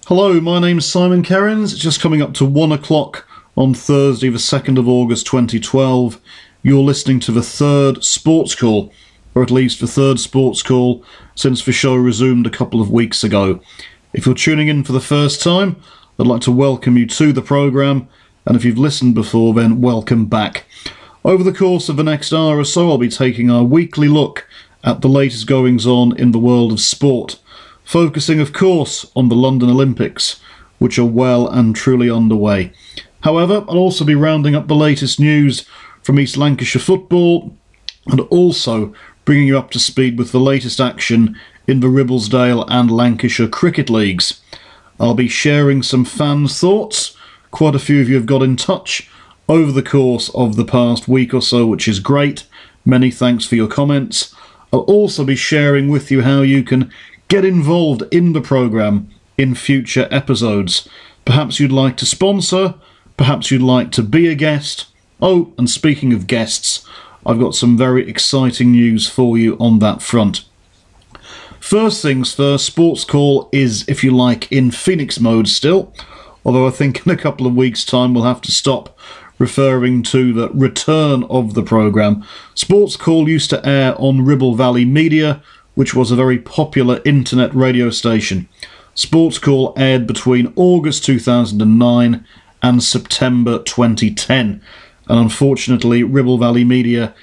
Hello, my name's Simon Kerins. It's just coming up to 1 o'clock on Thursday, the 2nd of August 2012. You're listening to the third Sports Call, or at least the third Sports Call since the show resumed a couple of weeks ago. If you're tuning in for the first time, I'd like to welcome you to the programme, and if you've listened before, then welcome back. Over the course of the next hour or so, I'll be taking our weekly look at the latest goings-on in the world of sport, focusing, of course, on the London Olympics, which are well and truly underway. However, I'll also be rounding up the latest news from East Lancashire football and also bringing you up to speed with the latest action in the Ribblesdale and Lancashire cricket leagues. I'll be sharing some fans' thoughts. Quite a few of you have got in touch over the course of the past week or so, which is great. Many thanks for your comments. I'll also be sharing with you how you can get involved in the programme in future episodes. Perhaps you'd like to sponsor, perhaps you'd like to be a guest. Oh, and speaking of guests, I've got some very exciting news for you on that front. First things first, Sports Call is, if you like, in Phoenix mode still, although I think in a couple of weeks' time we'll have to stop referring to the return of the programme. Sports Call used to air on Ribble Valley Media, which was a very popular internet radio station. SportsCall aired between August 2009 and September 2010. And unfortunately, Ribble Valley Media,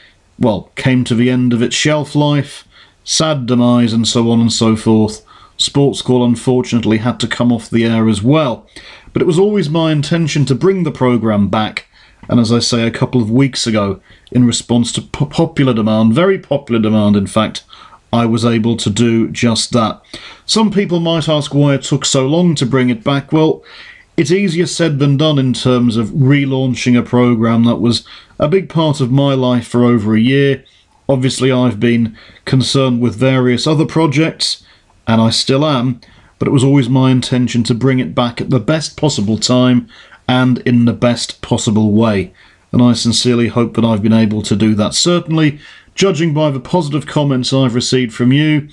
came to the end of its shelf life, sad demise and so on and so forth. SportsCall unfortunately had to come off the air as well. But it was always my intention to bring the programme back, and as I say, a couple of weeks ago, in response to popular demand, very popular demand in fact, I was able to do just that. Some people might ask why it took so long to bring it back. Well, it's easier said than done in terms of relaunching a programme that was a big part of my life for over a year. Obviously, I've been concerned with various other projects, and I still am, but it was always my intention to bring it back at the best possible time and in the best possible way. And I sincerely hope that I've been able to do that. Certainly, judging by the positive comments I've received from you,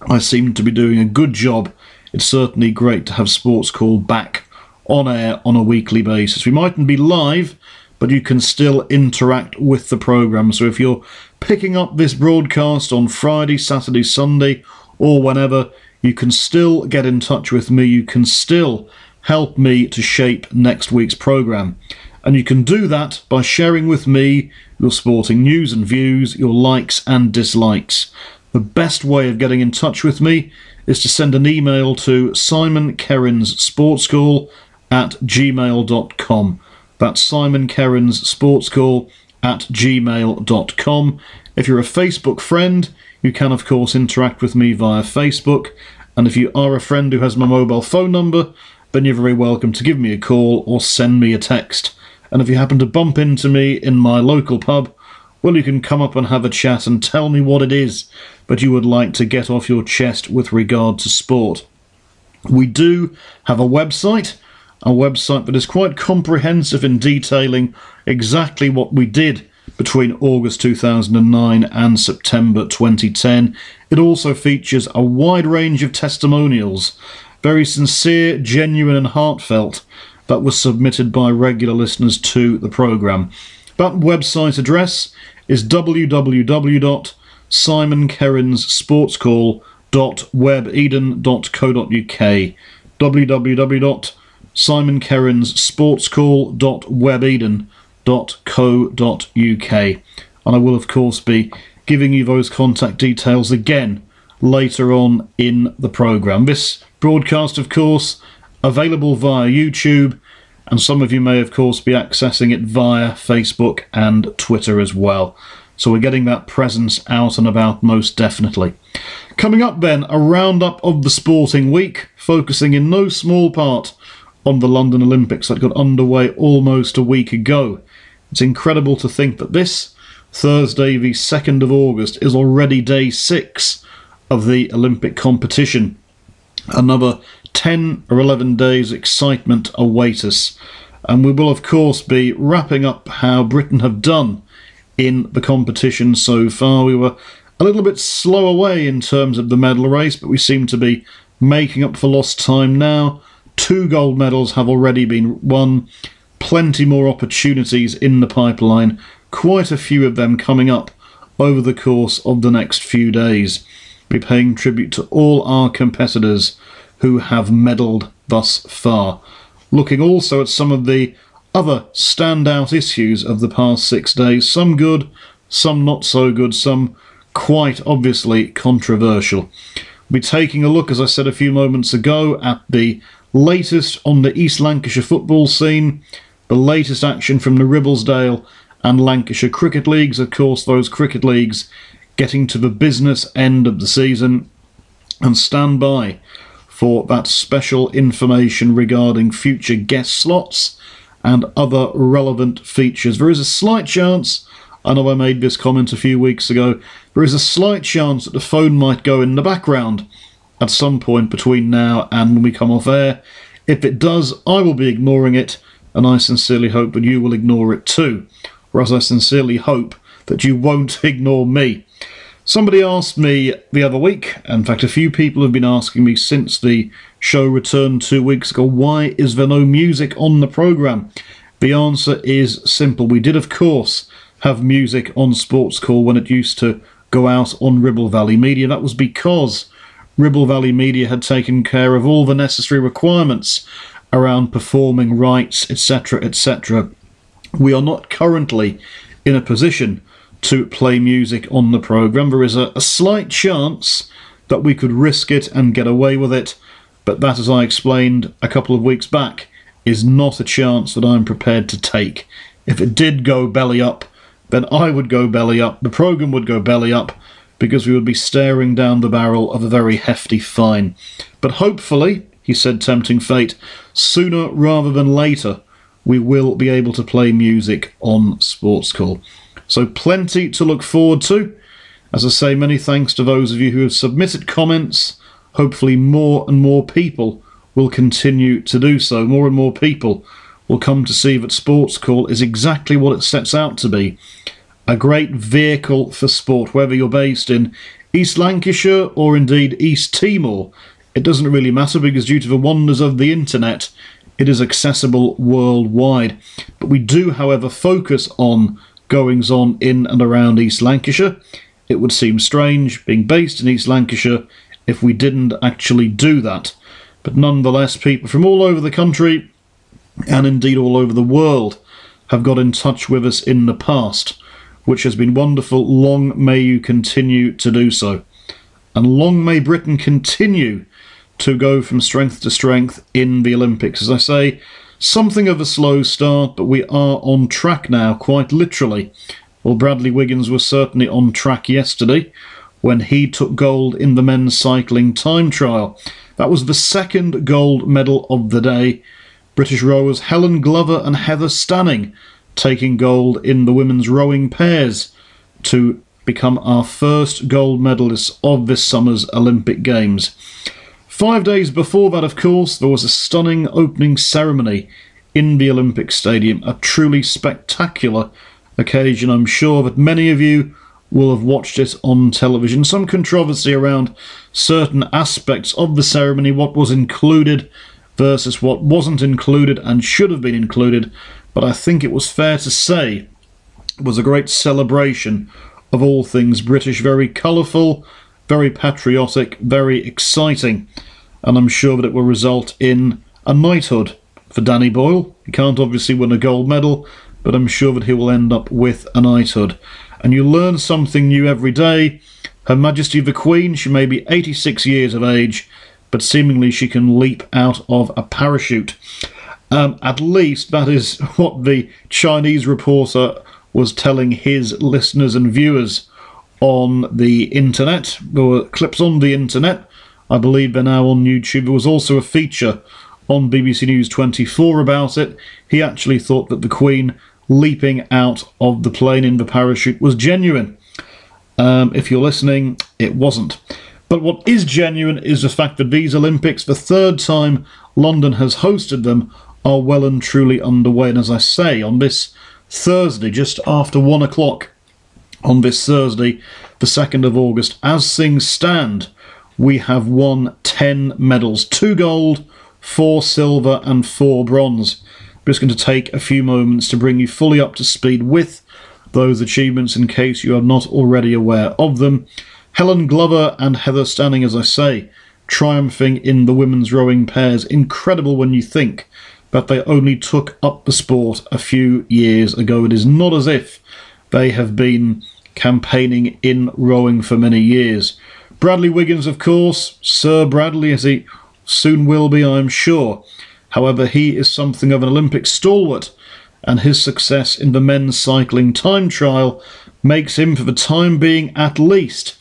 I seem to be doing a good job. It's certainly great to have Sports Call back on air on a weekly basis. We mightn't be live, but you can still interact with the programme. So if you're picking up this broadcast on Friday, Saturday, Sunday, or whenever, you can still get in touch with me. You can still help me to shape next week's programme. And you can do that by sharing with me your sporting news and views, your likes and dislikes. The best way of getting in touch with me is to send an email to simonkerrinssportscall@gmail.com. That's simonkerrinssportscall@gmail.com. If you're a Facebook friend, you can of course interact with me via Facebook. And if you are a friend who has my mobile phone number, then you're very welcome to give me a call or send me a text. And if you happen to bump into me in my local pub, well, you can come up and have a chat and tell me what it is that you would like to get off your chest with regard to sport. We do have a website that is quite comprehensive in detailing exactly what we did between August 2009 and September 2010. It also features a wide range of testimonials, very sincere, genuine and heartfelt, that was submitted by regular listeners to the programme. That website address is www.simonkerrinssportscall.webeden.co.uk www.simonkerrinssportscall.webeden.co.uk. And I will of course be giving you those contact details again later on in the programme. This broadcast, of course, available via YouTube, and some of you may of course be accessing it via Facebook and Twitter as well. So we're getting that presence out and about most definitely. Coming up then, a roundup of the sporting week, focusing in no small part on the London Olympics that got underway almost a week ago. It's incredible to think that this Thursday, the 2nd of August, is already day 6 of the Olympic competition. Another 10 or 11 days excitement await us, and we will of course be wrapping up how Britain have done in the competition so far. We were a little bit slow away in terms of the medal race, but we seem to be making up for lost time now. 2 gold medals have already been won. Plenty more opportunities in the pipeline, quite a few of them coming up over the course of the next few days. We'll be paying tribute to all our competitors who have medalled thus far. Looking also at some of the other standout issues of the past 6 days, some good, some not so good, some quite obviously controversial. We'll be taking a look, as I said a few moments ago, at the latest on the East Lancashire football scene, the latest action from the Ribblesdale and Lancashire cricket leagues. Of course, those cricket leagues getting to the business end of the season, and stand by for that special information regarding future guest slots and other relevant features. There is a slight chance, I know I made this comment a few weeks ago, there is a slight chance that the phone might go in the background at some point between now and when we come off air. If it does, I will be ignoring it, and I sincerely hope that you will ignore it too. Whereas I sincerely hope that you won't ignore me. Somebody asked me the other week, in fact a few people have been asking me since the show returned 2 weeks ago, why is there no music on the programme? The answer is simple. We did of course have music on SportsCall when it used to go out on Ribble Valley Media. That was because Ribble Valley Media had taken care of all the necessary requirements around performing rights, etc., etc. We are not currently in a position to play music on the programme. There is a slight chance that we could risk it and get away with it, but that, as I explained a couple of weeks back, is not a chance that I'm prepared to take. If it did go belly up, then I would go belly up, the programme would go belly up, because we would be staring down the barrel of a very hefty fine. But hopefully, he said, tempting fate, sooner rather than later, we will be able to play music on SportsCall. So plenty to look forward to. As I say, many thanks to those of you who have submitted comments. Hopefully more and more people will continue to do so. More and more people will come to see that SportsCall is exactly what it sets out to be. A great vehicle for sport, whether you're based in East Lancashire or indeed East Timor. It doesn't really matter, because due to the wonders of the internet, it is accessible worldwide. But we do, however, focus on goings-on in and around East Lancashire. It would seem strange, being based in East Lancashire, if we didn't actually do that. But nonetheless, people from all over the country, and indeed all over the world, have got in touch with us in the past, which has been wonderful. Long may you continue to do so. And long may Britain continue to go from strength to strength in the Olympics. As I say, something of a slow start, but we are on track now, quite literally. Well, Bradley Wiggins was certainly on track yesterday when he took gold in the men's cycling time trial. That was the second gold medal of the day. British rowers Helen Glover and Heather Stanning taking gold in the women's rowing pairs to become our first gold medalists of this summer's Olympic Games. 5 days before that, of course, there was a stunning opening ceremony in the Olympic Stadium, a truly spectacular occasion. I'm sure that many of you will have watched it on television. Some controversy around certain aspects of the ceremony, what was included versus what wasn't included and should have been included, but I think it was fair to say it was a great celebration of all things British, very colourful, very patriotic, very exciting, and I'm sure that it will result in a knighthood for Danny Boyle. He can't obviously win a gold medal, but I'm sure that he will end up with a knighthood. And you learn something new every day. Her Majesty the Queen, she may be 86 years of age, but seemingly she can leap out of a parachute. At least that is what the Chinese reporter was telling his listeners and viewers on the internet. There were clips on the internet. I believe they're now on YouTube. There was also a feature on BBC News 24 about it. He actually thought that the Queen leaping out of the plane in the parachute was genuine. If you're listening, it wasn't. But what is genuine is the fact that these Olympics, the third time London has hosted them, are well and truly underway. And as I say, on this Thursday, just after 1 o'clock, on this Thursday, the 2nd of August, as things stand, we have won 10 medals, 2 gold, 4 silver and 4 bronze. I'm just going to take a few moments to bring you fully up to speed with those achievements in case you are not already aware of them. Helen Glover and Heather Stanning, as I say, triumphing in the women's rowing pairs. Incredible when you think that they only took up the sport a few years ago. It is not as if they have been campaigning in rowing for many years. Bradley Wiggins, of course, Sir Bradley, as he soon will be, I'm sure. However, he is something of an Olympic stalwart, and his success in the men's cycling time trial makes him, for the time being at least,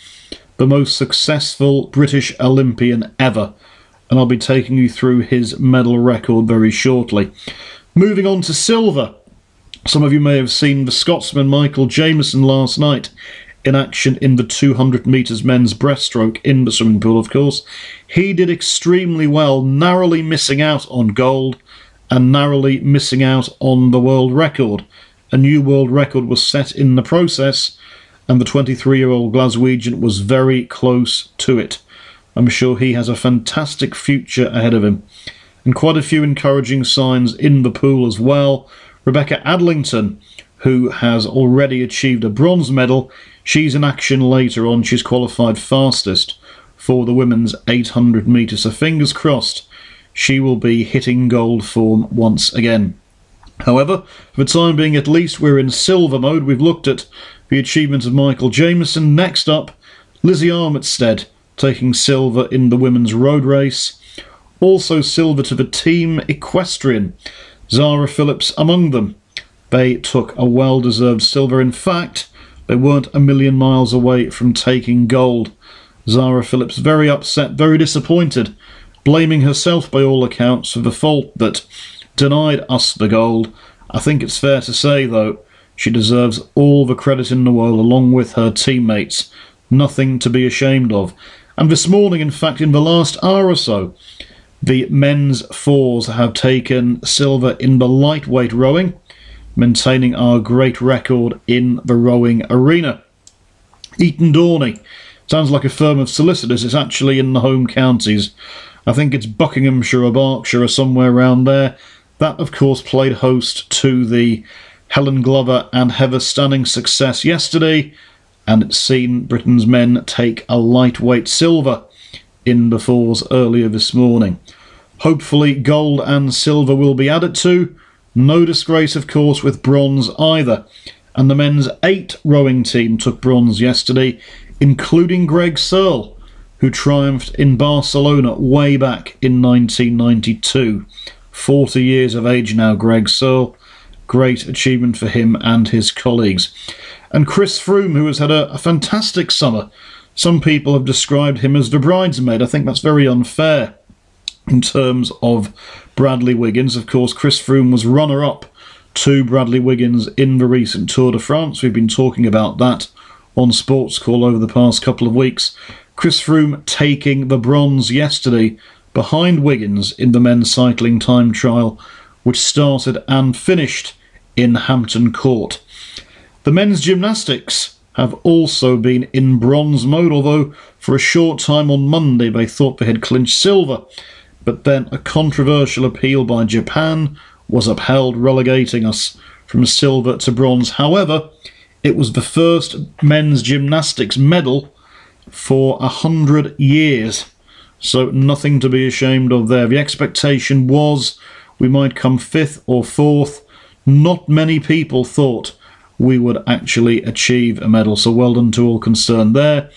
the most successful British Olympian ever. And I'll be taking you through his medal record very shortly. Moving on to silver. Some of you may have seen the Scotsman Michael Jameson last night in action in the 200 metres men's breaststroke in the swimming pool, of course. He did extremely well, narrowly missing out on gold and narrowly missing out on the world record. A new world record was set in the process, and the 23-year-old Glaswegian was very close to it. I'm sure he has a fantastic future ahead of him. And quite a few encouraging signs in the pool as well. Rebecca Adlington, who has already achieved a bronze medal, she's in action later on. She's qualified fastest for the women's 800 metres, so fingers crossed she will be hitting gold form once again. However, for the time being at least, we're in silver mode. We've looked at the achievement of Michael Jameson. Next up, Lizzie Armitstead taking silver in the women's road race. Also silver to the team equestrian, Zara Phillips among them. They took a well-deserved silver. In fact, they weren't a million miles away from taking gold. Zara Phillips very upset, very disappointed, blaming herself by all accounts for the fault that denied us the gold. I think it's fair to say, though, she deserves all the credit in the world along with her teammates. Nothing to be ashamed of. And this morning, in fact, in the last hour or so, the men's fours have taken silver in the lightweight rowing, maintaining our great record in the rowing arena. Eton Dorney. Sounds like a firm of solicitors. It's actually in the home counties. I think it's Buckinghamshire or Berkshire or somewhere around there. That, of course, played host to the Helen Glover and Heather Stanning success yesterday, and it's seen Britain's men take a lightweight silver in the fours earlier this morning. Hopefully gold and silver will be added to. No disgrace, of course, with bronze either. And the men's 8 rowing team took bronze yesterday, including Greg Searle, who triumphed in Barcelona way back in 1992. 40 years of age now, Greg Searle. Great achievement for him and his colleagues. And Chris Froome, who has had a fantastic summer. Some people have described him as the bridesmaid. I think that's very unfair in terms of Bradley Wiggins. Of course, Chris Froome was runner-up to Bradley Wiggins in the recent Tour de France. We've been talking about that on SportsCall over the past couple of weeks. Chris Froome taking the bronze yesterday behind Wiggins in the men's cycling time trial, which started and finished in Hampton Court. The men's gymnastics have also been in bronze mode, although for a short time on Monday they thought they had clinched silver, but then a controversial appeal by Japan was upheld, relegating us from silver to bronze. However, it was the first men's gymnastics medal for 100 years, so nothing to be ashamed of there. The expectation was we might come 5th or 4th. Not many people thought we would actually achieve a medal, so well done to all concerned there.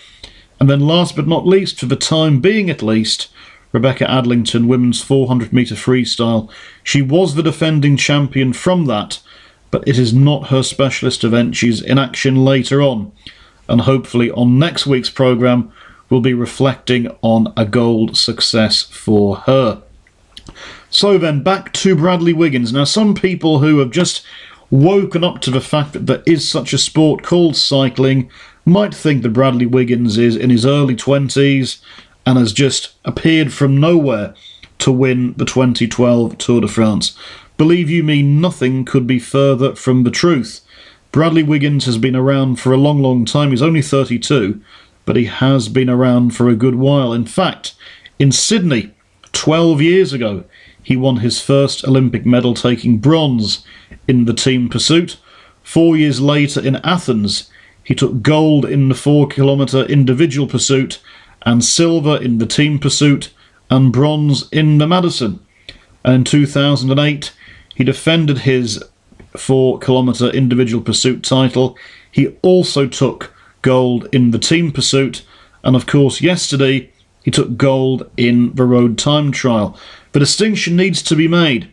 And then last but not least, for the time being at least, Rebecca Adlington, women's 400 metre freestyle. She was the defending champion from that, but it is not her specialist event. She's in action later on, and hopefully on next week's programme we'll be reflecting on a gold success for her. So then, back to Bradley Wiggins. Now, some people who have just woken up to the fact that there is such a sport called cycling might think that Bradley Wiggins is in his early 20s and has just appeared from nowhere to win the 2012 Tour de France. Believe you me, nothing could be further from the truth. Bradley Wiggins has been around for a long, long time. He's only 32, but he has been around for a good while. In fact, in Sydney, 12 years ago, he won his first Olympic medal, taking bronze in the team pursuit. 4 years later in Athens, he took gold in the 4-kilometre individual pursuit and silver in the team pursuit and bronze in the Madison. And in 2008, he defended his 4-kilometre individual pursuit title. He also took gold in the team pursuit, and of course yesterday he took gold in the road time trial. The distinction needs to be made.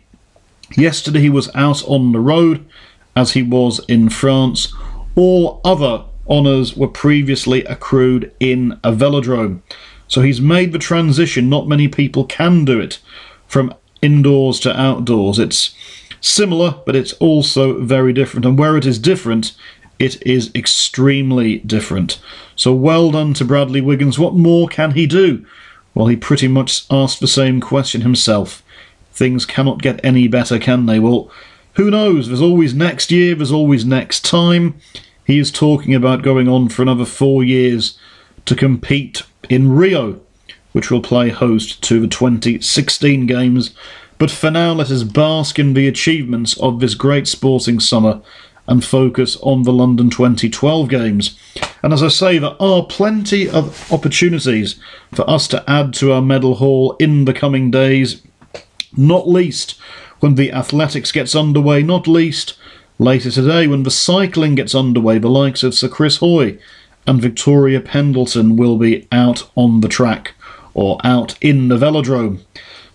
Yesterday he was out on the road, as he was in France. All other honours were previously accrued in a velodrome. So he's made the transition. Not many people can do it, from indoors to outdoors. It's similar, but it's also very different. And where it is different, it is extremely different. So well done to Bradley Wiggins. What more can he do? Well, he pretty much asked the same question himself. Things cannot get any better, can they? Well, who knows? There's always next year, there's always next time. He is talking about going on for another 4 years to compete in Rio, which will play host to the 2016 Games. But for now, let us bask in the achievements of this great sporting summer and focus on the London 2012 Games. And as I say, there are plenty of opportunities for us to add to our medal haul in the coming days, not least when the athletics gets underway, not least later today when the cycling gets underway. The likes of Sir Chris Hoy and Victoria Pendleton will be out on the track, or out in the velodrome.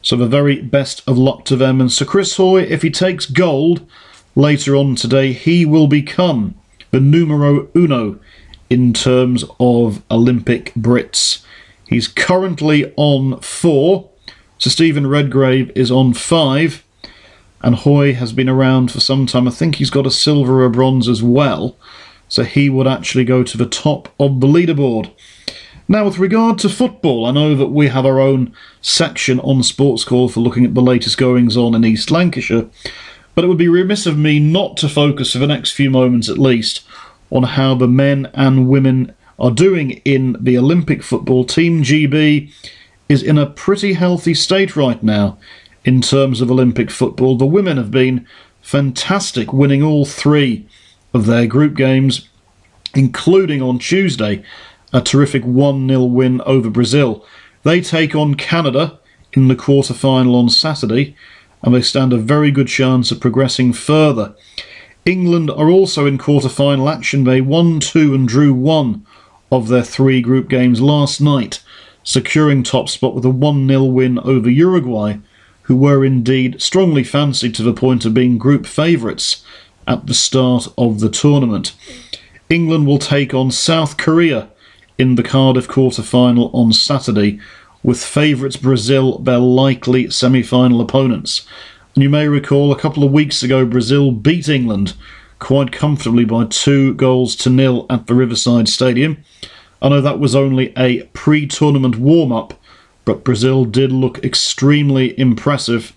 So the very best of luck to them. And Sir Chris Hoy, if he takes gold later on today, he will become the numero uno in terms of Olympic Brits. He's currently on 4. Sir Stephen Redgrave is on 5. And Hoy has been around for some time. I think he's got a silver or a bronze as well. So he would actually go to the top of the leaderboard. Now, with regard to football, I know that we have our own section on SportsCall for looking at the latest goings-on in East Lancashire, but it would be remiss of me not to focus for the next few moments at least on how the men and women are doing in the Olympic football. Team GB is in a pretty healthy state right now in terms of Olympic football. The women have been fantastic, winning all 3 of their group games, including on Tuesday a terrific 1-0 win over Brazil. They take on Canada in the quarter-final on Saturday, and they stand a very good chance of progressing further. England are also in quarter-final action. They won 2 and drew 1 of their 3 group games last night, securing top spot with a 1-0 win over Uruguay, who were indeed strongly fancied to the point of being group favourites at the start of the tournament. England will take on South Korea in the Cardiff quarter-final on Saturday, with favourites Brazil their likely semi-final opponents. And you may recall a couple of weeks ago Brazil beat England quite comfortably by 2-0 at the Riverside Stadium. I know that was only a pre-tournament warm-up, but Brazil did look extremely impressive.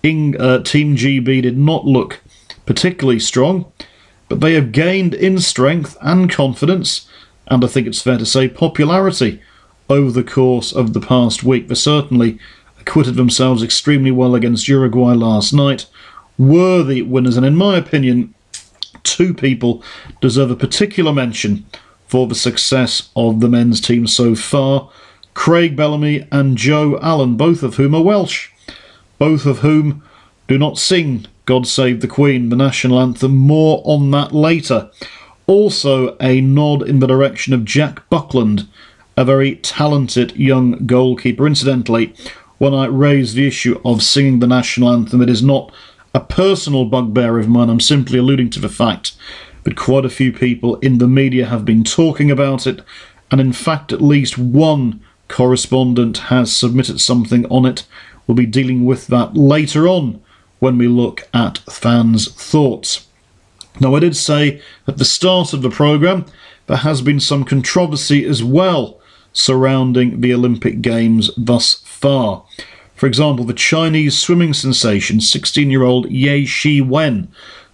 Team GB did not look particularly strong, but they have gained in strength and confidence, and I think it's fair to say popularity, over the course of the past week. They certainly acquitted themselves extremely well against Uruguay last night. Worthy winners, and in my opinion, 2 people deserve a particular mention for the success of the men's team so far. Craig Bellamy and Joe Allen, both of whom are Welsh, both of whom do not sing God Save the Queen, the national anthem. More on that later. Also a nod in the direction of Jack Buckland, a very talented young goalkeeper. Incidentally, when I raise the issue of singing the national anthem, it is not a personal bugbear of mine. I'm simply alluding to the fact that quite a few people in the media have been talking about it, and in fact at least one correspondent has submitted something on it. We'll be dealing with that later on when we look at fans' thoughts. Now, I did say at the start of the programme there has been some controversy as well surrounding the Olympic Games thus far. For example, the Chinese swimming sensation, 16-year-old Ye Shi Wen,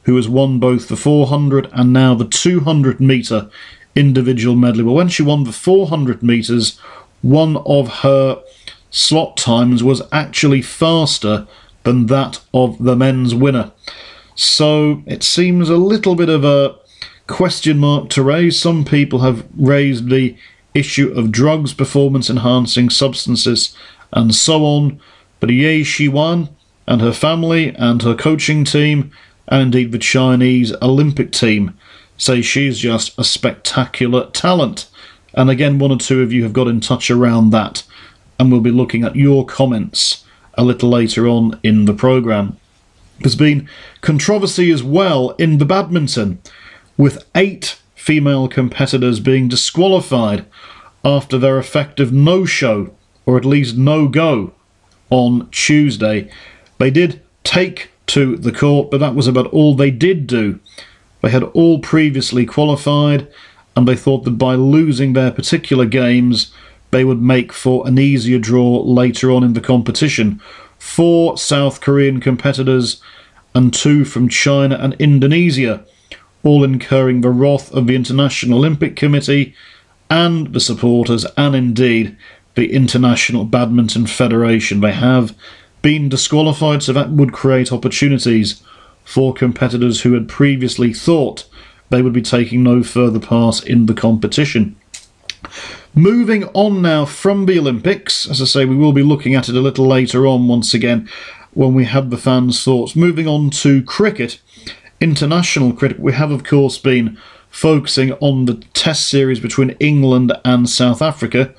who has won both the 400 and now the 200 metre individual medley. But when she won the 400 metres, one of her slot times was actually faster than that of the men's winner. So it seems a little bit of a question mark to raise. Some people have raised the issue of drugs, performance-enhancing substances, and so on. But Ye Shiwan and her family and her coaching team, and indeed the Chinese Olympic team, say she's just a spectacular talent. And again, one or two of you have got in touch around that, and we'll be looking at your comments a little later on in the programme. There's been controversy as well in the badminton, with 8 female competitors being disqualified after their effective no-show, or at least no-go, on Tuesday. They did take to the court, but that was about all they did do. They had all previously qualified, and they thought that by losing their particular games, they would make for an easier draw later on in the competition. 4 South Korean competitors and 2 from China and Indonesia, all incurring the wrath of the International Olympic Committee and the supporters, and indeed the International Badminton Federation. They have been disqualified, so that would create opportunities for competitors who had previously thought they would be taking no further part in the competition. Moving on now from the Olympics, as I say, we will be looking at it a little later on once again when we have the fans' thoughts. Moving on to cricket, international cricket, we have of course been focusing on the test series between England and South Africa.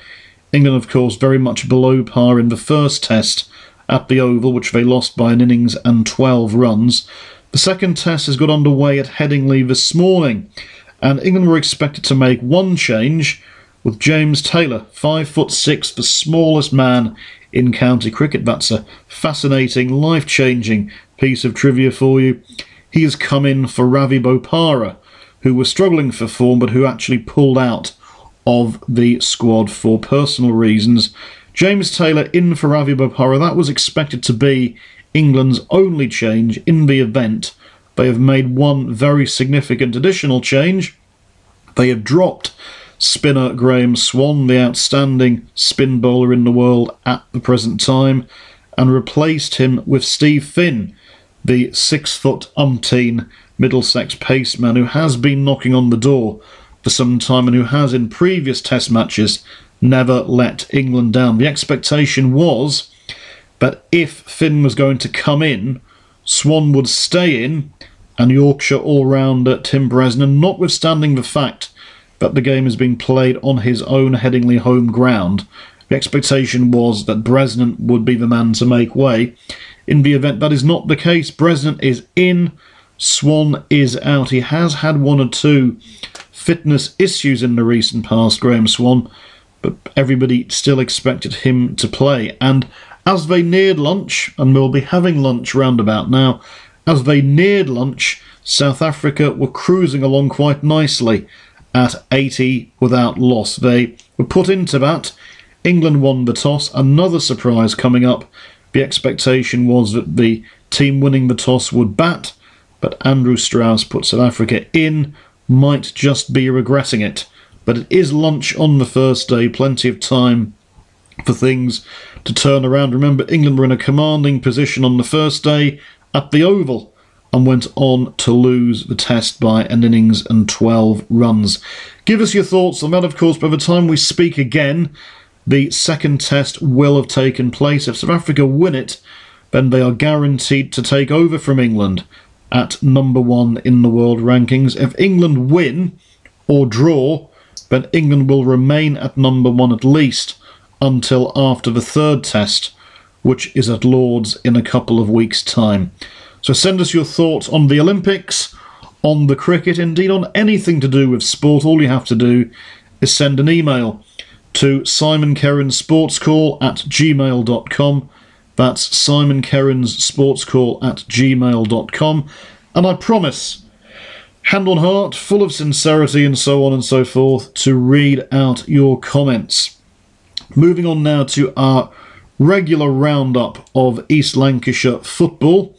England of course very much below par in the first test at the Oval, which they lost by an innings and 12 runs. The second test has got underway at Headingley this morning, and England were expected to make one change, with James Taylor, 5'6", the smallest man in county cricket. That's a fascinating, life-changing piece of trivia for you. He has come in for Ravi Bopara, who was struggling for form but who actually pulled out of the squad for personal reasons. James Taylor in for Ravi Bopara. That was expected to be England's only change in the event. They have made one very significant additional change. They have dropped spinner Graham Swan, the outstanding spin bowler in the world at the present time, and replaced him with Steve Finn, the 6'umpteen Middlesex paceman who has been knocking on the door for some time and who has in previous test matches never let England down. The expectation was that if Finn was going to come in, Swan would stay in, and Yorkshire all-rounder Tim Bresnan, notwithstanding the fact that the game is being played on his own Headingley home ground, the expectation was that Bresnan would be the man to make way. In the event that is not the case, Bresnan is in, Swan is out. He has had one or two fitness issues in the recent past, Graham Swan, but everybody still expected him to play. And as they neared lunch, and we'll be having lunch roundabout now, as they neared lunch, South Africa were cruising along quite nicely at 80 without loss. They were put into bat. England won the toss. Another surprise coming up. The expectation was that the team winning the toss would bat, but Andrew Strauss put South Africa in. Might just be regretting it. But it is lunch on the first day. Plenty of time for things to turn around. Remember, England were in a commanding position on the first day at the Oval and went on to lose the test by an innings and 12 runs. Give us your thoughts on that, of course. By the time we speak again, the second test will have taken place. If South Africa win it, then they are guaranteed to take over from England at number 1 in the world rankings. If England win or draw, then England will remain at number 1 at least until after the third test, which is at Lord's in a couple of weeks' time. So send us your thoughts on the Olympics, on the cricket, indeed on anything to do with sport. All you have to do is send an email to simonkerrinssportscall@gmail.com. That's simonkerrinssportscall@gmail.com. And I promise, hand on heart, full of sincerity and so on and so forth, to read out your comments. Moving on now to our regular roundup of East Lancashire football.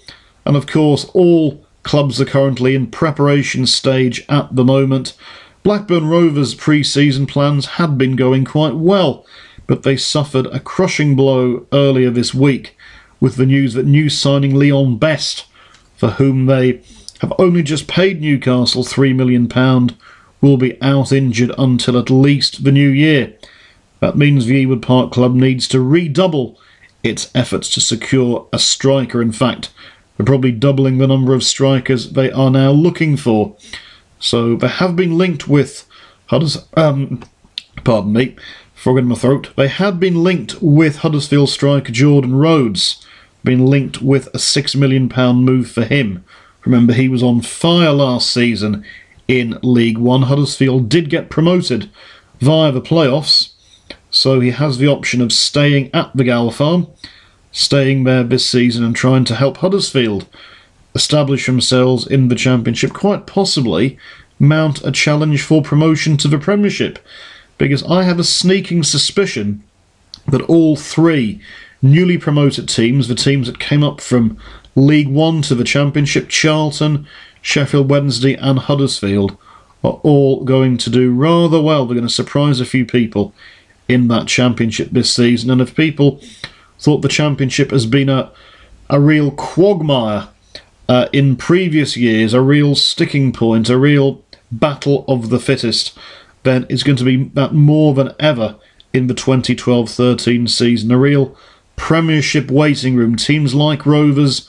And of course, all clubs are currently in preparation stage at the moment. Blackburn Rovers' pre-season plans had been going quite well, but they suffered a crushing blow earlier this week with the news that new signing Leon Best, for whom they have only just paid Newcastle £3 million, will be out injured until at least the new year. That means the Ewood Park Club needs to redouble its efforts to secure a striker. In fact, they're probably doubling the number of strikers they are now looking for. So they have been linked with pardon me, frog in my throat. They had been linked with Huddersfield striker Jordan Rhodes, been linked with a £6 million move for him. Remember, he was on fire last season in League One. Huddersfield did get promoted via the playoffs, so he has the option of staying at the Gal Farm, staying there this season and trying to help Huddersfield establish themselves in the Championship, quite possibly mount a challenge for promotion to the Premiership, because I have a sneaking suspicion that all three newly promoted teams, the teams that came up from League One to the Championship, Charlton, Sheffield Wednesday and Huddersfield, are all going to do rather well. They're going to surprise a few people in that Championship this season. And if people thought the Championship has been a real quagmire in previous years, a real sticking point, a real battle of the fittest, then it's going to be that more than ever in the 2012-13 season. A real Premiership waiting room. Teams like Rovers,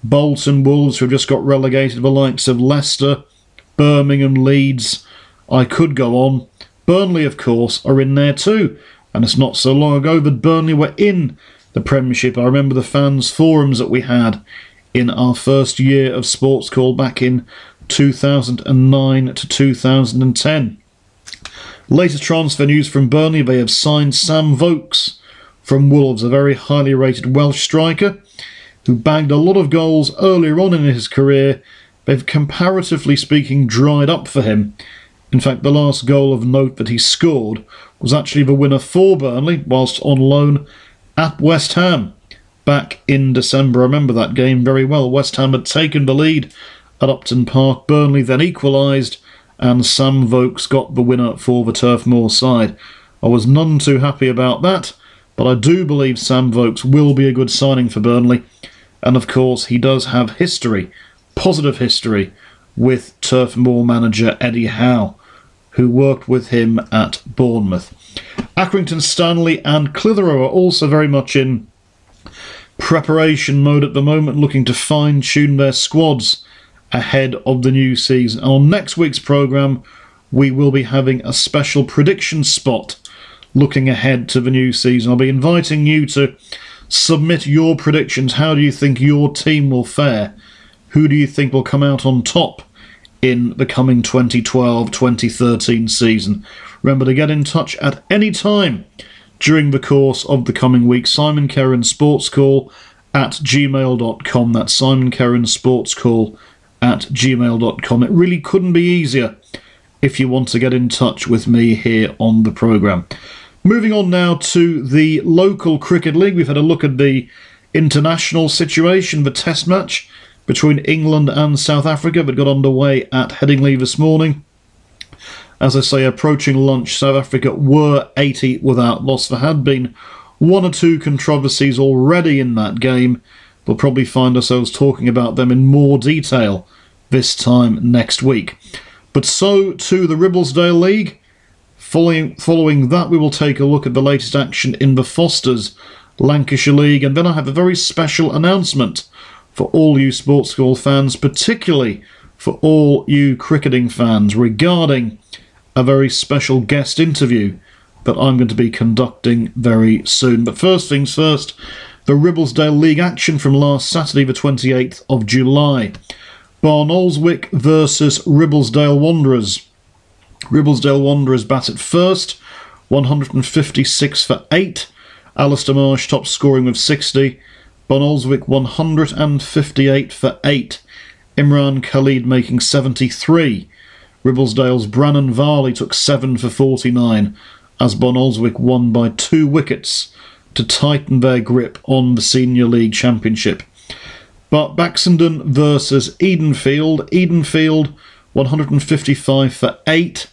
Bolton, Wolves, who have just got relegated, the likes of Leicester, Birmingham, Leeds. I could go on. Burnley, of course, are in there too. And it's not so long ago that Burnley were in the Premiership. I remember the fans' forums that we had in our first year of SportsCall back in 2009 to 2010. Latest transfer news from Burnley: they have signed Sam Vokes from Wolves, a very highly rated Welsh striker who bagged a lot of goals earlier on in his career. They've, comparatively speaking, dried up for him. In fact, the last goal of note that he scored was actually the winner for Burnley whilst on loan at West Ham back in December. I remember that game very well. West Ham had taken the lead at Upton Park. Burnley then equalised, and Sam Vokes got the winner for the Turf Moor side. I was none too happy about that, but I do believe Sam Vokes will be a good signing for Burnley. And of course, he does have history, positive history, with Turf Moor manager Eddie Howe, who worked with him at Bournemouth. Accrington Stanley and Clitheroe are also very much in preparation mode at the moment, looking to fine-tune their squads ahead of the new season. On next week's programme, we will be having a special prediction spot looking ahead to the new season. I'll be inviting you to submit your predictions. How do you think your team will fare? Who do you think will come out on top in the coming 2012-2013 season? Remember to get in touch at any time during the course of the coming week. Simon Kerrin SportsCall at gmail.com. That's Simon Kerrin SportsCall at gmail.com. It really couldn't be easier if you want to get in touch with me here on the programme. Moving on now to the local cricket league. We've had a look at the international situation, the test match between England and South Africa that got underway at Headingley this morning. As I say, approaching lunch, South Africa were 80 without loss. There had been one or two controversies already in that game. We'll probably find ourselves talking about them in more detail this time next week. But so to the Ribblesdale League. Following that, we will take a look at the latest action in the Fosters Lancashire League, and then I have a very special announcement for all you SportsCall fans, particularly for all you cricketing fans, regarding a very special guest interview that I'm going to be conducting very soon. But first things first, the Ribblesdale League action from last Saturday, the 28th of July. Barnoldswick versus Ribblesdale Wanderers. Ribblesdale Wanderers batted first, 156 for 8. Alistair Marsh top scoring with 60. Barnoldswick 158 for 8. Imran Khalid making 73. Ribblesdale's Brannan Varley took 7 for 49, as Barnoldswick won by 2 wickets to tighten their grip on the Senior League Championship. But Baxenden versus Edenfield. Edenfield 155 for 8.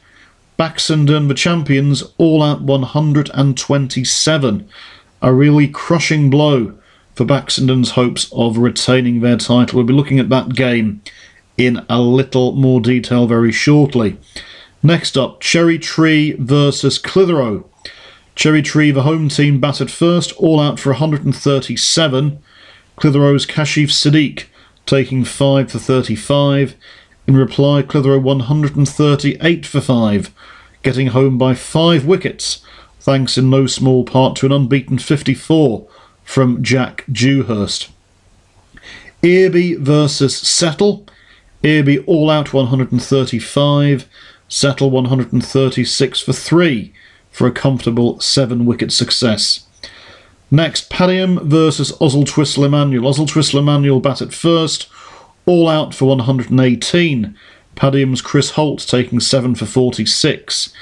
Baxenden, the champions, all out 127. A really crushing blow for Baxenden's hopes of retaining their title. We'll be looking at that game in a little more detail very shortly. Next up, Cherry Tree versus Clitheroe. Cherry Tree, the home team, batted first, all out for 137. Clitheroe's Kashif Siddiq taking 5 for 35. In reply, Clitheroe 138 for 5, getting home by 5 wickets, thanks in no small part to an unbeaten 54 from Jack Dewhurst. Earby versus Settle. Earby all out 135, Settle 136 for 3 for a comfortable 7-wicket success. Next, Padiham versus Oswald-Twistle Emanuel. Oswald-Twistle Emanuel batted first, all out for 118. Padiham's Chris Holt taking 7 for 46.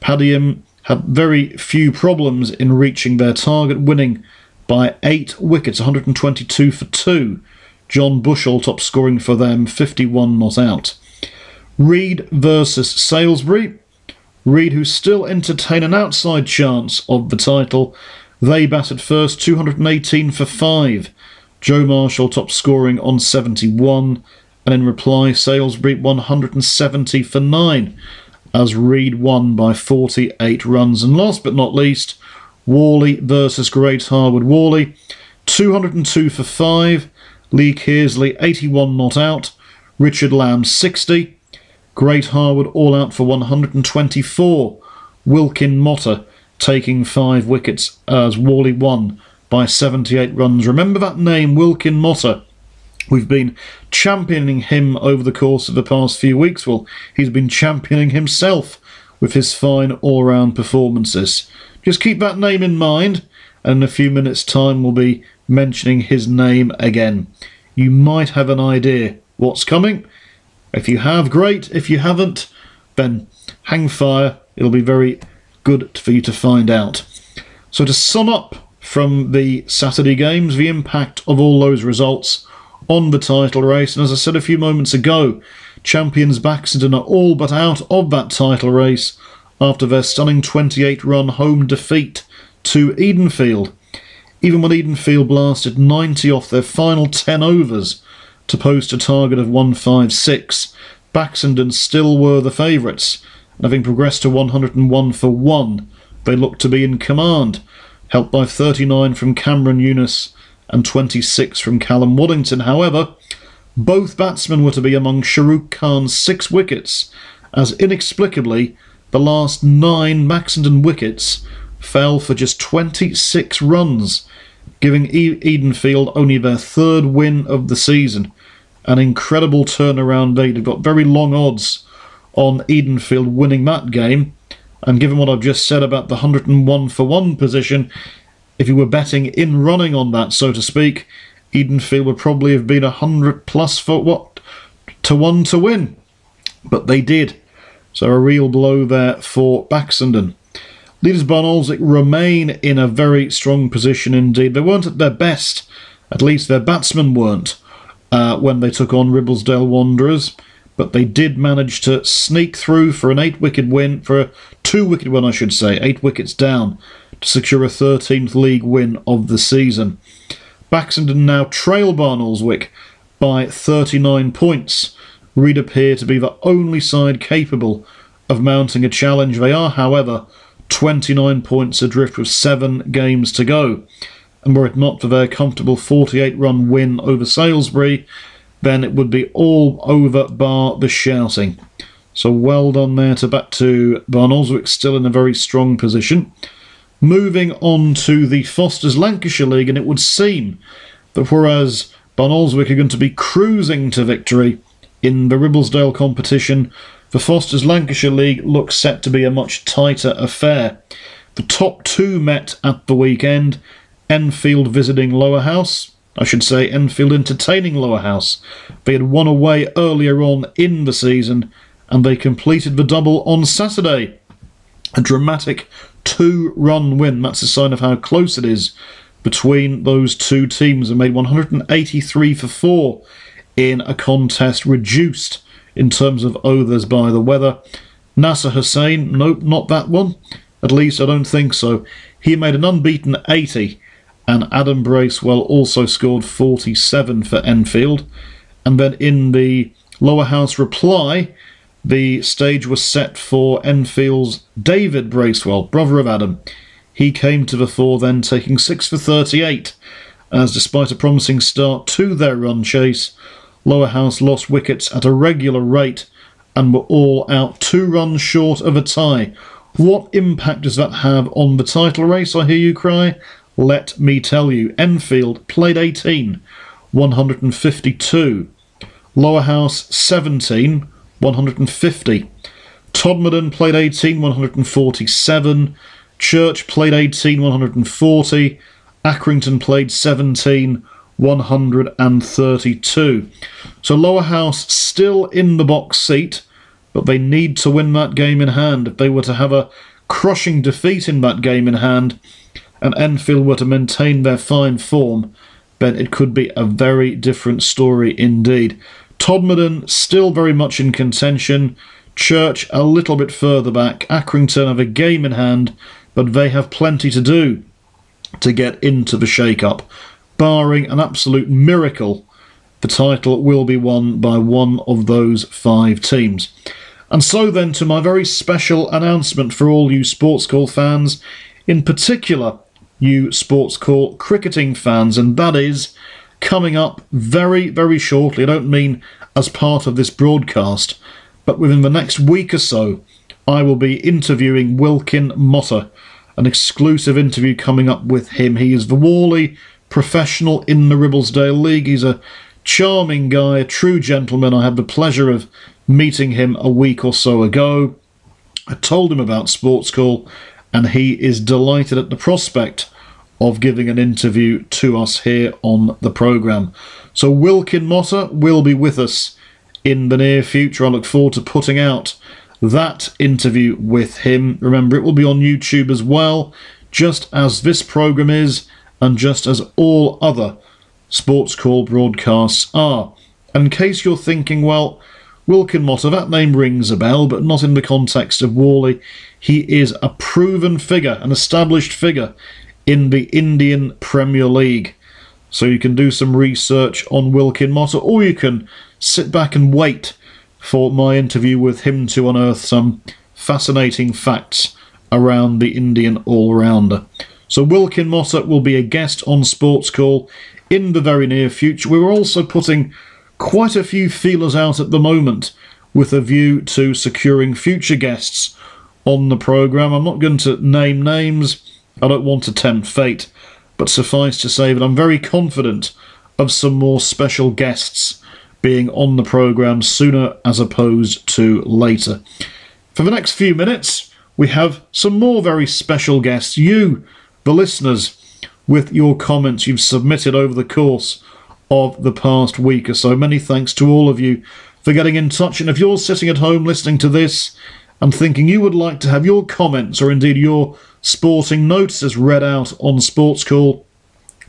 Padiham had very few problems in reaching their target, winning by 8 wickets, 122 for 2. John Bushell top scoring for them, 51 not out. Reed versus Salisbury. Reed, who still entertain an outside chance of the title, they batted first, 218 for 5. Joe Marshall top scoring on 71, and in reply Salisbury 170 for 9, as Reed won by 48 runs. And last but not least, Worley versus Great Harwood. Worley 202 for 5, Lee Kearsley 81 not out, Richard Lamb 60, Great Harwood all out for 124, Wilkin Motter taking 5 wickets as Worley won by 78 runs. Remember that name, Wilkin Motter. We've been championing him over the course of the past few weeks. Well, he's been championing himself with his fine all-round performances. Just keep that name in mind, and in a few minutes' time we'll be mentioning his name again. You might have an idea what's coming. If you have, great. If you haven't, then hang fire. It'll be very good for you to find out. So to sum up from the Saturday games, the impact of all those results on the title race, and as I said a few moments ago, champions Baxenden are all but out of that title race after their stunning 28-run home defeat to Edenfield. Even when Edenfield blasted 90 off their final 10 overs to post a target of 156, Baxenden still were the favourites, and having progressed to 101 for 1, they looked to be in command, helped by 39 from Cameron Eunice and 26 from Callum Waddington. However, both batsmen were to be among Shahrukh Khan's 6 wickets, as inexplicably the last 9 Baxenden wickets fell for just 26 runs, giving Edenfield only their 3rd win of the season. An incredible turnaround. They've got very long odds on Edenfield winning that game, and given what I've just said about the 101 for 1 position, if you were betting in running on that, so to speak, Edenfield would probably have been 100 plus for 1 to win. But they did. So a real blow there for Baxenden. Leaders Barnoldswick remain in a very strong position indeed. They weren't at their best, at least their batsmen weren't, when they took on Ribblesdale Wanderers, but they did manage to sneak through for an 8-wicket win, for a 2-wicket win I should say, 8 wickets down, to secure a 13th league win of the season. Baxenden now trail Barnoldswick by 39 points. Reed appear to be the only side capable of mounting a challenge. They are, however, 29 points adrift with 7 games to go, and were it not for their comfortable 48-run win over Salisbury, then it would be all over bar the shouting. So well done there to Barnoldswick, still in a very strong position. Moving on to the Fosters Lancashire League, and it would seem that whereas Barnoldswick are going to be cruising to victory in the Ribblesdale competition, the Fosters Lancashire League looks set to be a much tighter affair. The top 2 met at the weekend, Enfield visiting Lower House, I should say Enfield entertaining Lower House. They had won away earlier on in the season, and they completed the double on Saturday. A dramatic 2-run win. That's a sign of how close it is between those 2 teams, and made 183 for 4 in a contest reduced in terms of overs by the weather. Nasser Hussain, nope, not that one. At least I don't think so. He made an unbeaten 80, and Adam Bracewell also scored 47 for Enfield. And then in the lower house reply, the stage was set for Enfield's David Bracewell, brother of Adam. He came to the fore then, taking 6 for 38, as despite a promising start to their run chase, lower house lost wickets at a regular rate and were all out 2 runs short of a tie. What impact does that have on the title race, I hear you cry? Let me tell you. Enfield played 18, 152. Lower house 17, 150. Todmorden played 18, 147. Church played 18, 140. Accrington played 17, 132. So lower house still in the box seat, but they need to win that game in hand. If they were to have a crushing defeat in that game in hand, and Enfield were to maintain their fine form, then it could be a very different story indeed. Todmorden still very much in contention. Church a little bit further back. Accrington have a game in hand, but they have plenty to do to get into the shake-up. Barring an absolute miracle, the title will be won by one of those 5 teams. And so then to my very special announcement for all you SportsCall fans, in particular you SportsCall cricketing fans, and that is coming up very, very shortly. I don't mean as part of this broadcast, but within the next week or so, I will be interviewing Wilkin Motter, an exclusive interview coming up with him. He is the Worley professional in the Ribblesdale League. He's a charming guy, a true gentleman. I had the pleasure of meeting him a week or so ago. I told him about SportsCall, and he is delighted at the prospect of giving an interview to us here on the programme. So Wilkin Motter will be with us in the near future. I look forward to putting out that interview with him. Remember, it will be on YouTube as well, just as this programme is, and just as all other SportsCall broadcasts are. And in case you're thinking, well, Wilkin Motter, that name rings a bell, but not in the context of Worley. He is a proven figure, an established figure in the Indian Premier League. So you can do some research on Wilkin Motter, or you can sit back and wait for my interview with him to unearth some fascinating facts around the Indian all-rounder. So Wilkin Motter will be a guest on SportsCall in the very near future. We're also putting quite a few feelers out at the moment with a view to securing future guests on the programme. I'm not going to name names. I don't want to tempt fate, but suffice to say that I'm very confident of some more special guests being on the programme sooner as opposed to later. For the next few minutes, we have some more very special guests. You, the listeners, with your comments you've submitted over the course of the past week or so. Many thanks to all of you for getting in touch. And if you're sitting at home listening to this and thinking you would like to have your comments or indeed your sporting notices read out on SportsCall,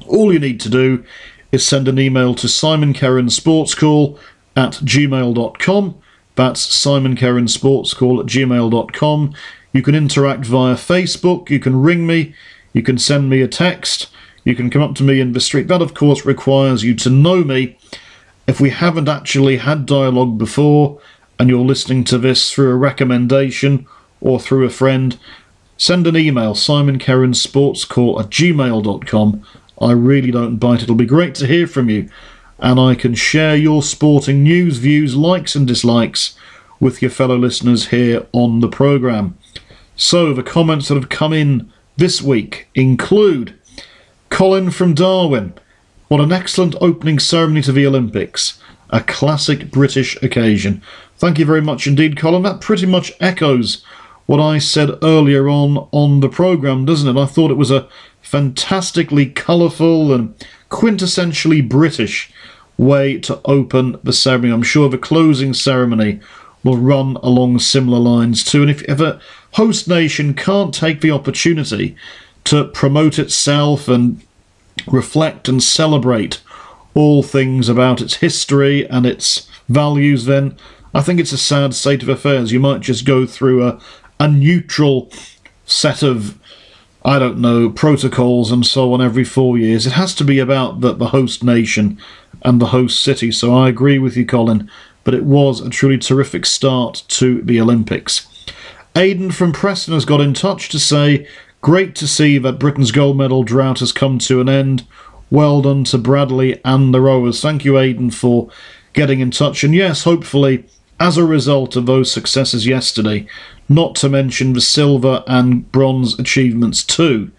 all you need to do is send an email to simonkerransportscall@gmail.com. That's simonkerransportscall@gmail.com. You can interact via Facebook, you can ring me, you can send me a text, you can come up to me in the street. That, of course, requires you to know me. If we haven't actually had dialogue before and you're listening to this through a recommendation or through a friend, send an email, simonkerransportscall@gmail.com. I really don't bite. It'll be great to hear from you, and I can share your sporting news, views, likes and dislikes with your fellow listeners here on the programme. So the comments that have come in this week include Colin from Darwin. What an excellent opening ceremony to the Olympics. A classic British occasion. Thank you very much indeed, Colin. That pretty much echoes what I said earlier on the programme, doesn't it? I thought it was a fantastically colourful and quintessentially British way to open the ceremony. I'm sure the closing ceremony will run along similar lines too. And if a host nation can't take the opportunity to promote itself and reflect and celebrate all things about its history and its values, then I think it's a sad state of affairs. You might just go through a neutral set of, I don't know, protocols and so on every 4 years. It has to be about the host nation and the host city. So I agree with you, Colin, but it was a truly terrific start to the Olympics. Aidan from Preston has got in touch to say, great to see that Britain's gold medal drought has come to an end. Well done to Bradley and the rowers. Thank you, Aidan, for getting in touch. And yes, hopefully, as a result of those successes yesterday, not to mention the silver and bronze achievements too,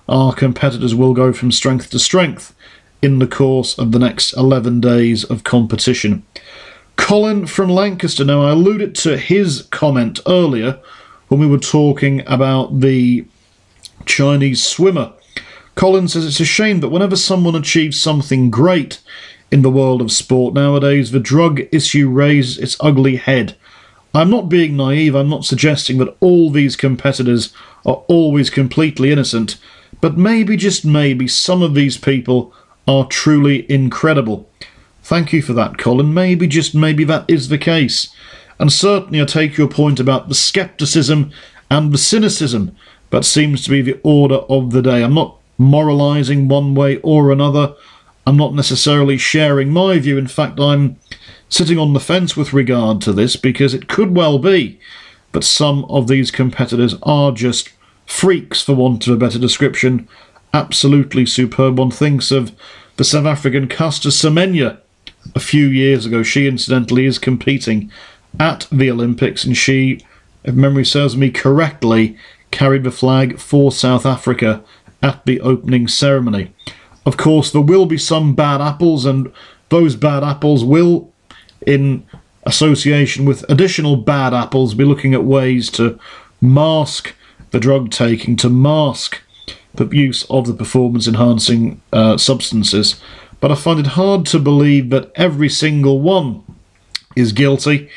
our competitors will go from strength to strength in the course of the next 11 days of competition. Colin from Lancaster. Now, I alluded to his comment earlier when we were talking about the Chinese swimmer. Colin says it's a shame that whenever someone achieves something great in the world of sport nowadays, the drug issue raises its ugly head. I'm not being naive, I'm not suggesting that all these competitors are always completely innocent, but maybe, just maybe, some of these people are truly incredible. Thank you for that, Colin. Maybe, just maybe, that is the case. And certainly I take your point about the scepticism and the cynicism that seems to be the order of the day. I'm not moralising one way or another. I'm not necessarily sharing my view. In fact, I'm sitting on the fence with regard to this, because it could well be that some of these competitors are just freaks, for want of a better description. Absolutely superb. One thinks of the South African Caster Semenya a few years ago. She incidentally is competing at the Olympics, and she, if memory serves me correctly, carried the flag for South Africa at the opening ceremony. Of course, there will be some bad apples, and those bad apples will, in association with additional bad apples, be looking at ways to mask the drug taking, to mask the use of the performance-enhancing substances. But I find it hard to believe that every single one is guilty,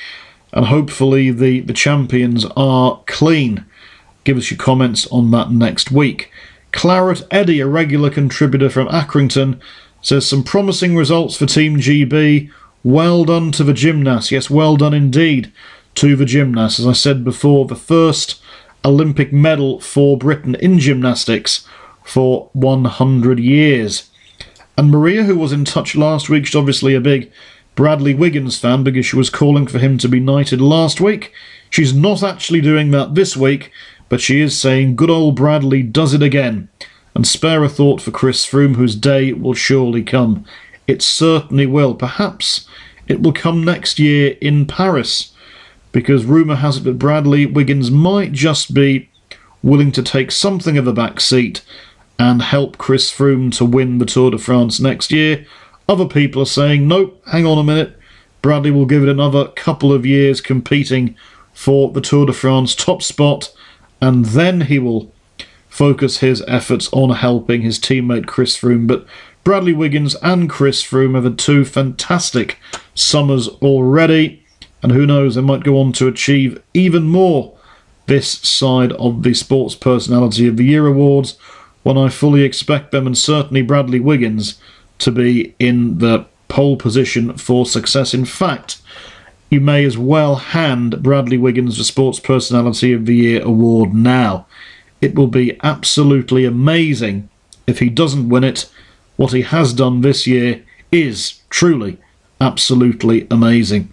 and hopefully the champions are clean. Give us your comments on that next week. Claret Eddy, a regular contributor from Accrington, says some promising results for Team GB. Well done to the gymnasts. Yes, well done indeed to the gymnasts. As I said before, the first Olympic medal for Britain in gymnastics for 100 years. And Maria, who was in touch last week, she's obviously a big Bradley Wiggins fan because she was calling for him to be knighted last week. She's not actually doing that this week, but she is saying good old Bradley does it again. And spare a thought for Chris Froome, whose day will surely come. It certainly will. Perhaps it will come next year in Paris, because rumour has it that Bradley Wiggins might just be willing to take something of a back seat and help Chris Froome to win the Tour de France next year. Other people are saying, nope, hang on a minute, Bradley will give it another couple of years competing for the Tour de France top spot, and then he will focus his efforts on helping his teammate Chris Froome. But Bradley Wiggins and Chris Froome have had two fantastic summers already, and who knows, they might go on to achieve even more this side of the Sports Personality of the Year awards, when I fully expect them, and certainly Bradley Wiggins, to be in the pole position for success. In fact, you may as well hand Bradley Wiggins the Sports Personality of the Year award now. It will be absolutely amazing if he doesn't win it. What he has done this year is truly absolutely amazing.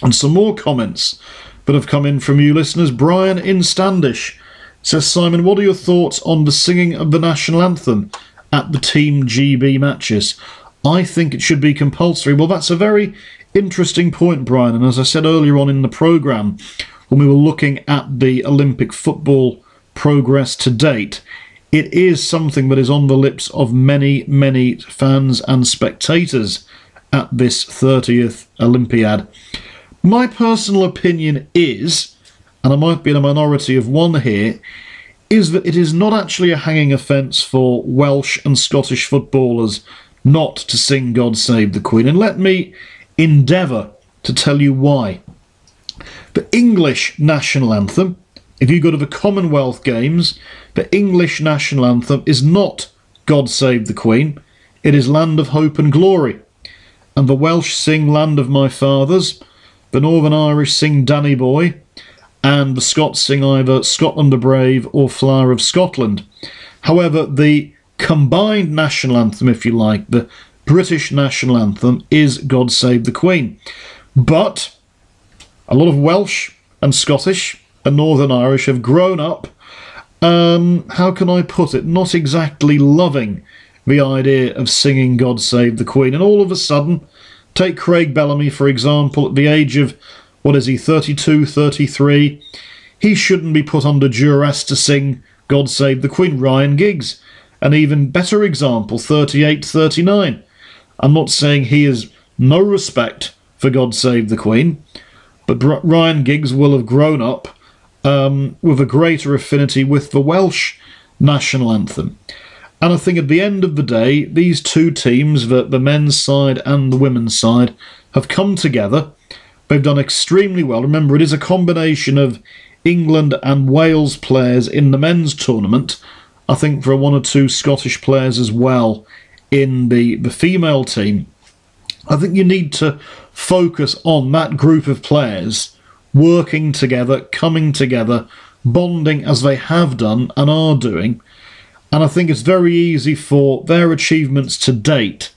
And some more comments that have come in from you listeners. Brian in Standish says, Simon, what are your thoughts on the singing of the national anthem at the Team GB matches? I think it should be compulsory. Well, that's a very interesting point, Brian. And as I said earlier on in the programme, when we were looking at the Olympic football progress to date, it is something that is on the lips of many, many fans and spectators at this 30th Olympiad. My personal opinion is, and I might be in a minority of one here, is that it is not actually a hanging offence for Welsh and Scottish footballers not to sing God Save the Queen. And let me endeavour to tell you why. The English national anthem, if you go to the Commonwealth Games, the English national anthem is not God Save the Queen, it is Land of Hope and Glory. And the Welsh sing Land of My Fathers, The Northern Irish sing Danny Boy, and the Scots sing either Scotland the Brave or Flower of Scotland. However, the combined national anthem, if you like, the British national anthem, is God Save the Queen. But a lot of Welsh and Scottish and Northern Irish have grown up, how can I put it, not exactly loving the idea of singing God Save the Queen. And all of a sudden, take Craig Bellamy, for example, at the age of, 32, 33, he shouldn't be put under duress to sing God Save the Queen. Ryan Giggs, an even better example, 38, 39. I'm not saying he has no respect for God Save the Queen, but Ryan Giggs will have grown up with a greater affinity with the Welsh national anthem. And I think at the end of the day, these two teams, the men's side and the women's side, have come together. They've done extremely well. Remember, it is a combination of England and Wales players in the men's tournament. I think there are one or two Scottish players as well in the female team. I think you need to focus on that group of players working together, coming together, bonding as they have done and are doing. And I think it's very easy for their achievements to date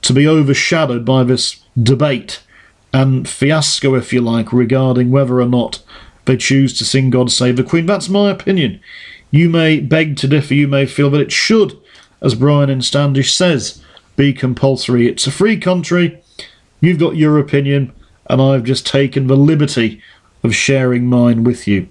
to be overshadowed by this debate and fiasco, if you like, regarding whether or not they choose to sing God Save the Queen. That's my opinion. You may beg to differ, you may feel that it should, as Brian in Standish says, be compulsory. It's a free country, you've got your opinion, and I've just taken the liberty of sharing mine with you.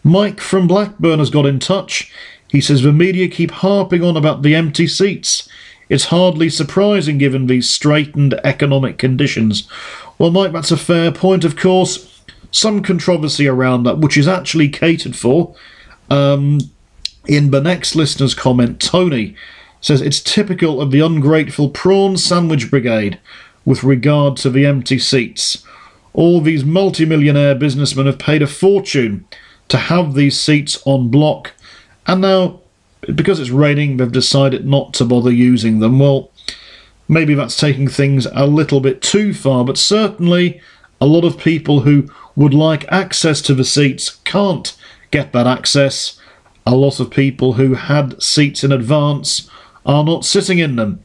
Mike from Blackburn has got in touch. He says the media keep harping on about the empty seats. It's hardly surprising given these straitened economic conditions. Well, Mike, that's a fair point, of course. Some controversy around that, which is actually catered for. In the next listener's comment, Tony says it's typical of the ungrateful prawn sandwich brigade with regard to the empty seats. All these multi-millionaire businessmen have paid a fortune to have these seats on block, and now, because it's raining, they've decided not to bother using them. Well, maybe that's taking things a little bit too far, but certainly a lot of people who would like access to the seats can't get that access. A lot of people who had seats in advance are not sitting in them.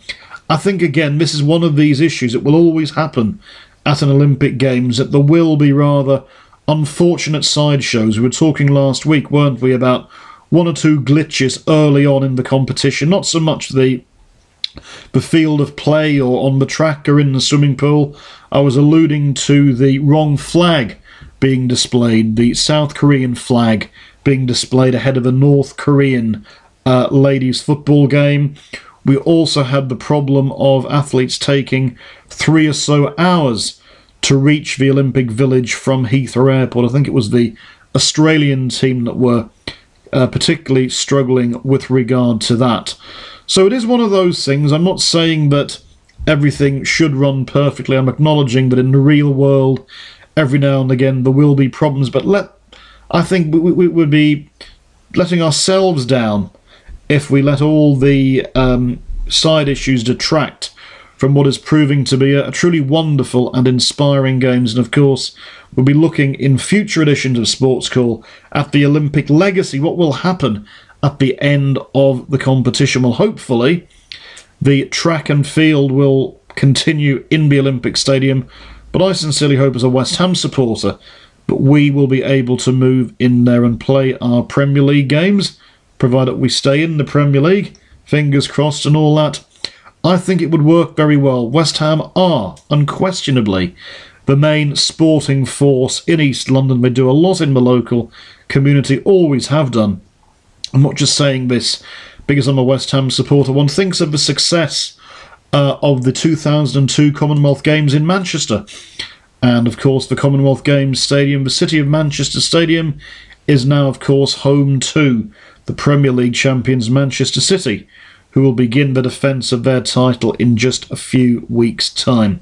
I think, again, this is one of these issues. It will always happen at an Olympic Games, that there will be rather unfortunate sideshows. We were talking last week, weren't we, about one or two glitches early on in the competition, not so much the field of play or on the track or in the swimming pool. I was alluding to the wrong flag being displayed, the South Korean flag being displayed ahead of a North Korean ladies football game. We also had the problem of athletes taking 3 or so hours to reach the Olympic Village from Heathrow Airport. I think it was the Australian team that were particularly struggling with regard to that. So it is one of those things. I'm not saying that everything should run perfectly. I'm acknowledging that in the real world, every now and again, there will be problems. But I think we would be letting ourselves down if we let all the side issues detract from what is proving to be a truly wonderful and inspiring games. And of course, we'll be looking in future editions of Sports Call at the Olympic legacy, what will happen at the end of the competition. Well, hopefully, the track and field will continue in the Olympic Stadium, but I sincerely hope, as a West Ham supporter, that we will be able to move in there and play our Premier League games, provided we stay in the Premier League, fingers crossed and all that. I think it would work very well. West Ham are, unquestionably, the main sporting force in East London. They do a lot in the local community, always have done. I'm not just saying this because I'm a West Ham supporter. One thinks of the success of the 2002 Commonwealth Games in Manchester. And, of course, the Commonwealth Games Stadium, the City of Manchester Stadium, is now, of course, home to the Premier League champions Manchester City, who will begin the defence of their title in just a few weeks' time.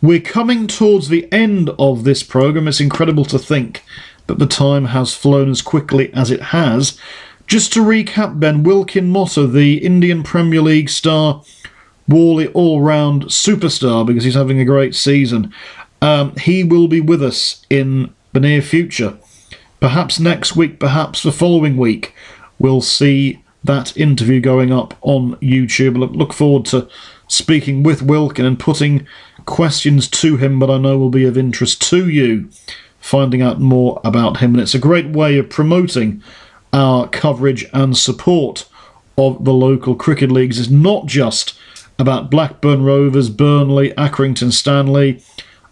We're coming towards the end of this programme. It's incredible to think that the time has flown as quickly as it has. Just to recap, Ben, Wilkin Motta, the Indian Premier League star, Worley all-round superstar because he's having a great season, He will be with us in the near future. Perhaps next week, perhaps the following week, we'll see that interview going up on YouTube. Look forward to speaking with Wilkin and putting questions to him that I know will be of interest to you, finding out more about him. And it's a great way of promoting our coverage and support of the local cricket leagues. It's not just about Blackburn Rovers, Burnley, Accrington Stanley.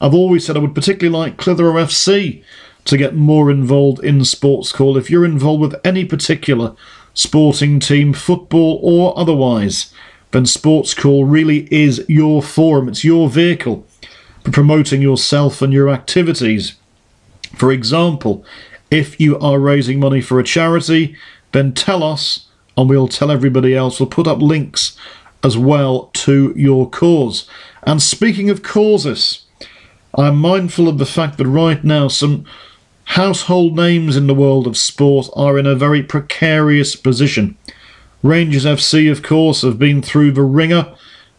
I've always said I would particularly like Clitheroe FC to get more involved in SportsCall. If you're involved with any particular sporting team, football or otherwise, then SportsCall really is your forum. It's your vehicle for promoting yourself and your activities. For example, if you are raising money for a charity, then tell us and we'll tell everybody else. We'll put up links as well to your cause. And speaking of causes, I'm mindful of the fact that right now some household names in the world of sport are in a very precarious position. Rangers FC, of course, have been through the ringer.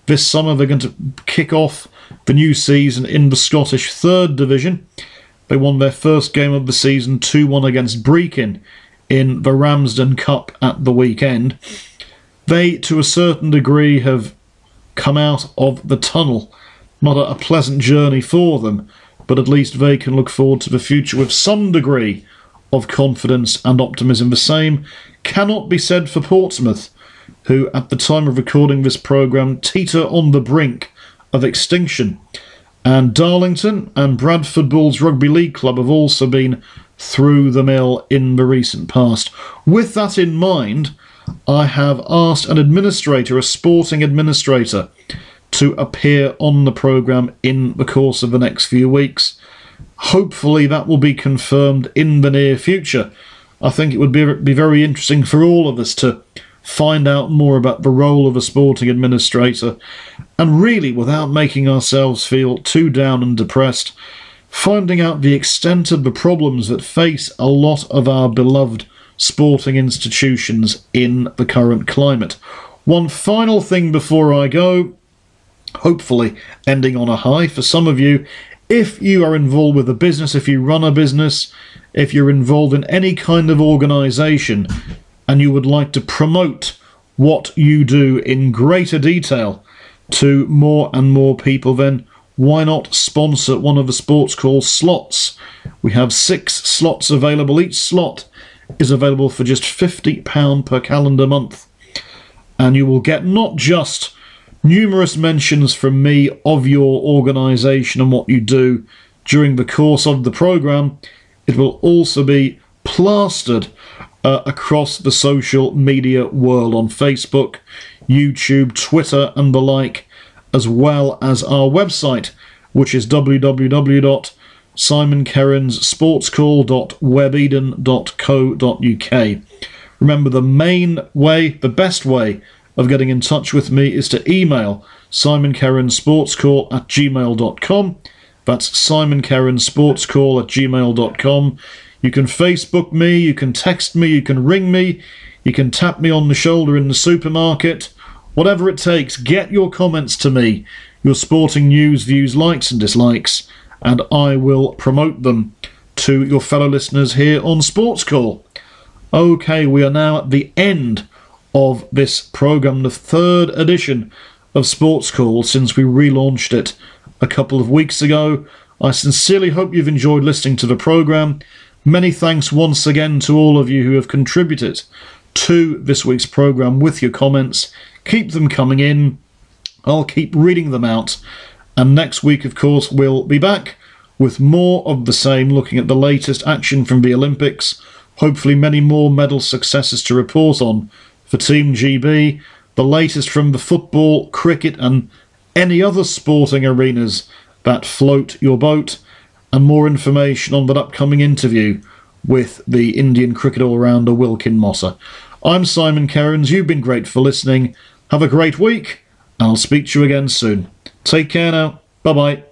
This summer they're going to kick off the new season in the Scottish 3rd Division. They won their first game of the season 2-1 against Brechin in the Ramsden Cup at the weekend. They, to a certain degree, have come out of the tunnel. Not a pleasant journey for them, but at least they can look forward to the future with some degree of confidence and optimism. The same cannot be said for Portsmouth, who at the time of recording this programme teeter on the brink of extinction. And Darlington and Bradford Bulls Rugby League Club have also been through the mill in the recent past. With that in mind, I have asked an administrator, a sporting administrator, to appear on the programme in the course of the next few weeks. Hopefully that will be confirmed in the near future. I think it would be very interesting for all of us to find out more about the role of a sporting administrator, and really, without making ourselves feel too down and depressed, finding out the extent of the problems that face a lot of our beloved sporting institutions in the current climate. One final thing before I go, hopefully ending on a high for some of you. If you are involved with a business, if you run a business, if you're involved in any kind of organisation and you would like to promote what you do in greater detail to more and more people, then why not sponsor one of the SportsCall slots? We have 6 slots available. Each slot is available for just £50 per calendar month. And you will get not just numerous mentions from me of your organisation and what you do during the course of the programme, it will also be plastered across the social media world on Facebook, YouTube, Twitter and the like, as well as our website, which is www.simonkerrinssportscall.webeden.co.uk. Remember, the main way, the best way of getting in touch with me is to email simonkerrinssportscall@gmail.com. That's simonkerrinssportscall@gmail.com. You can Facebook me, you can text me, you can ring me, you can tap me on the shoulder in the supermarket. Whatever it takes, get your comments to me, your sporting news, views, likes and dislikes, and I will promote them to your fellow listeners here on SportsCall. Okay, we are now at the end of this programme, the 3rd edition of SportsCall since we relaunched it a couple of weeks ago. I sincerely hope you've enjoyed listening to the programme. Many thanks once again to all of you who have contributed to this week's programme with your comments. Keep them coming in. I'll keep reading them out. And next week, of course, we'll be back with more of the same, looking at the latest action from the Olympics. Hopefully many more medal successes to report on for Team GB, the latest from the football, cricket and any other sporting arenas that float your boat, and more information on that upcoming interview with the Indian cricket all-rounder Wilkin Mosser. I'm Simon Kerrins, you've been great for listening. Have a great week, and I'll speak to you again soon. Take care now. Bye-bye.